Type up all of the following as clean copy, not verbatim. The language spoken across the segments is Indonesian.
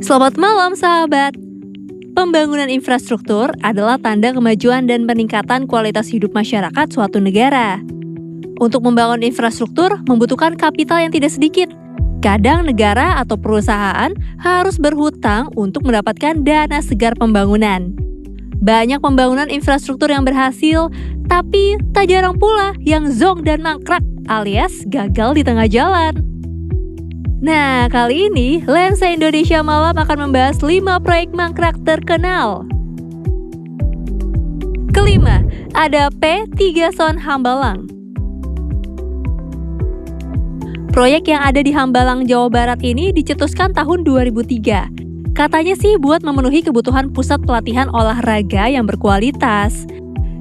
Selamat malam sahabat. Pembangunan infrastruktur adalah tanda kemajuan dan peningkatan kualitas hidup masyarakat suatu negara. Untuk membangun infrastruktur membutuhkan kapital yang tidak sedikit. Kadang negara atau perusahaan harus berhutang untuk mendapatkan dana segar pembangunan. Banyak pembangunan infrastruktur yang berhasil, tapi tak jarang pula yang zonk dan mangkrak alias gagal di tengah jalan. Nah, kali ini Lensa Indonesia Malam akan membahas 5 proyek mangkrak terkenal. Kelima, ada P3 Son Hambalang. Proyek yang ada di Hambalang, Jawa Barat ini dicetuskan tahun 2003. Katanya sih buat memenuhi kebutuhan pusat pelatihan olahraga yang berkualitas.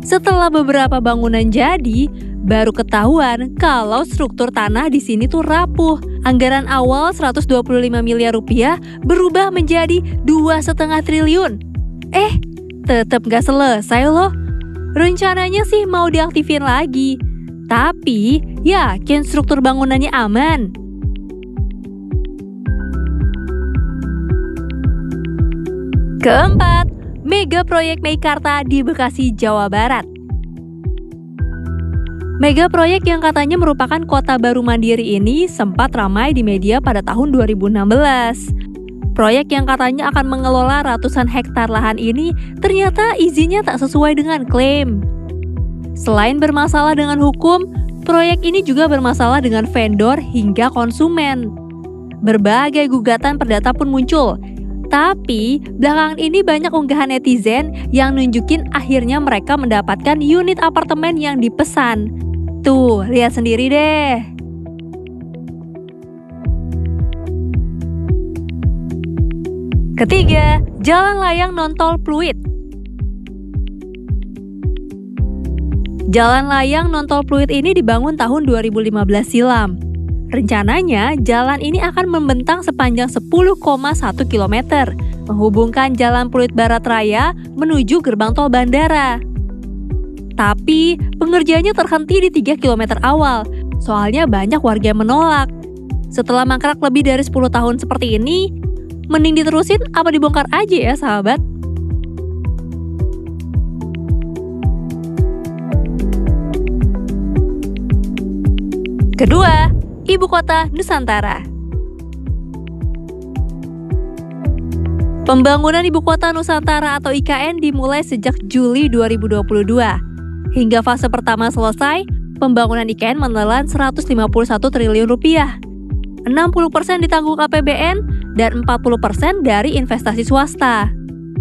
Setelah beberapa bangunan jadi, baru ketahuan kalau struktur tanah di sini tuh rapuh. Anggaran awal 125 miliar rupiah berubah menjadi 2,5 triliun. Tetap gak selesai loh. Rencananya sih mau diaktifin lagi. Tapi, yakin struktur bangunannya aman? Keempat, mega proyek Meikarta di Bekasi, Jawa Barat. Mega proyek yang katanya merupakan kota baru mandiri ini sempat ramai di media pada tahun 2016. Proyek yang katanya akan mengelola ratusan hektar lahan ini ternyata izinnya tak sesuai dengan klaim. Selain bermasalah dengan hukum, proyek ini juga bermasalah dengan vendor hingga konsumen. Berbagai gugatan perdata pun muncul. Tapi, belakangan ini banyak unggahan netizen yang nunjukin akhirnya mereka mendapatkan unit apartemen yang dipesan. Tuh, lihat sendiri deh. Ketiga, Jalan Layang Non-Tol Pluit. Jalan Layang Non-Tol Pluit ini dibangun tahun 2015 silam. Rencananya, jalan ini akan membentang sepanjang 10,1 km, menghubungkan Jalan Pluit Barat Raya menuju gerbang tol bandara. Tapi, pengerjaannya terhenti di 3 km awal, soalnya banyak warga yang menolak. Setelah mangkrak lebih dari 10 tahun seperti ini, mending diterusin apa dibongkar aja ya sahabat? Kedua, Ibu Kota Nusantara. Pembangunan Ibu Kota Nusantara atau IKN dimulai sejak Juli 2022. Hingga fase pertama selesai, pembangunan IKN menelan 151 triliun rupiah. 60% ditanggung APBN dan 40% dari investasi swasta.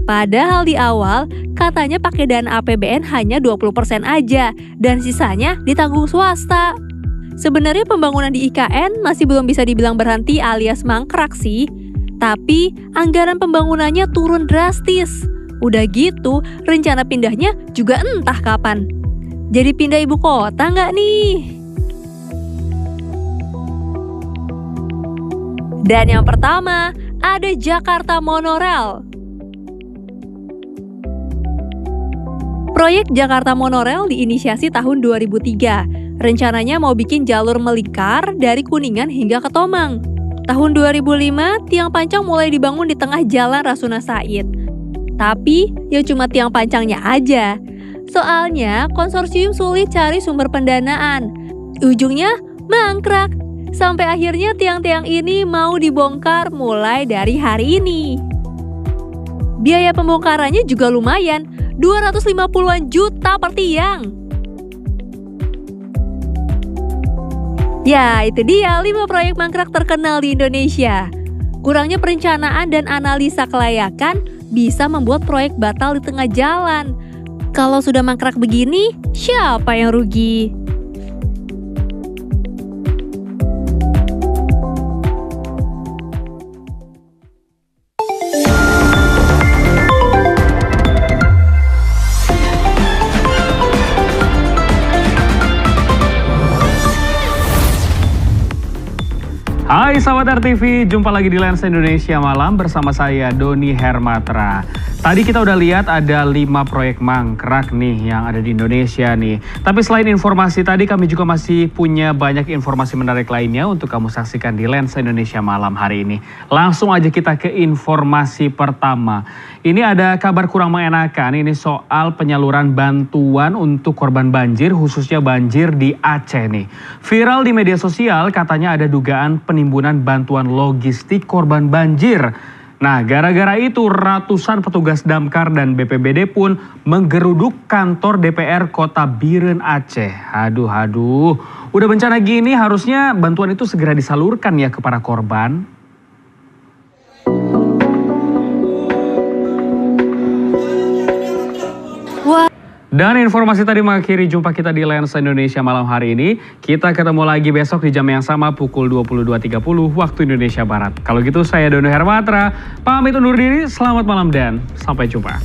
Padahal di awal, katanya pakai dana APBN hanya 20% aja dan sisanya ditanggung swasta. Sebenarnya pembangunan di IKN masih belum bisa dibilang berhenti alias mangkrak sih. Tapi anggaran pembangunannya turun drastis. Udah gitu, rencana pindahnya juga entah kapan. Jadi pindah ibu kota nggak nih? Dan yang pertama, ada Jakarta Monorail. Proyek Jakarta Monorail diinisiasi tahun 2003. Rencananya mau bikin jalur melingkar dari Kuningan hingga ke Tomang. Tahun 2005, tiang pancang mulai dibangun di tengah jalan Rasuna Said. Tapi, ya cuma tiang pancangnya aja. Soalnya, konsorsium sulit cari sumber pendanaan. Ujungnya, mangkrak. Sampai akhirnya tiang-tiang ini mau dibongkar mulai dari hari ini. Biaya pembongkarannya juga lumayan, 250-an juta per tiang. Ya, itu dia 5 proyek mangkrak terkenal di Indonesia. Kurangnya perencanaan dan analisa kelayakan bisa membuat proyek batal di tengah jalan. Kalau sudah mangkrak begini, siapa yang rugi? Hai sahabat RTV, jumpa lagi di Lensa Indonesia Malam bersama saya Doni Hermatra. Tadi kita udah lihat ada 5 proyek mangkrak nih yang ada di Indonesia nih. Tapi selain informasi tadi, kami juga masih punya banyak informasi menarik lainnya untuk kamu saksikan di Lensa Indonesia malam hari ini. Langsung aja kita ke informasi pertama. Ini ada kabar kurang mengenakan, ini soal penyaluran bantuan untuk korban banjir, khususnya banjir di Aceh nih. Viral di media sosial, katanya ada dugaan penimbunan bantuan logistik korban banjir. Nah, gara-gara itu ratusan petugas damkar dan BPBD pun menggeruduk kantor DPR Kota Biren Aceh. Aduh. Udah bencana gini harusnya bantuan itu segera disalurkan ya ke para korban. Wah. Dan informasi tadi mengakhiri jumpa kita di Lensa Indonesia malam hari ini. Kita ketemu lagi besok di jam yang sama pukul 22.30 waktu Indonesia Barat. Kalau gitu saya Dono Hermatra, pamit undur diri, selamat malam dan sampai jumpa.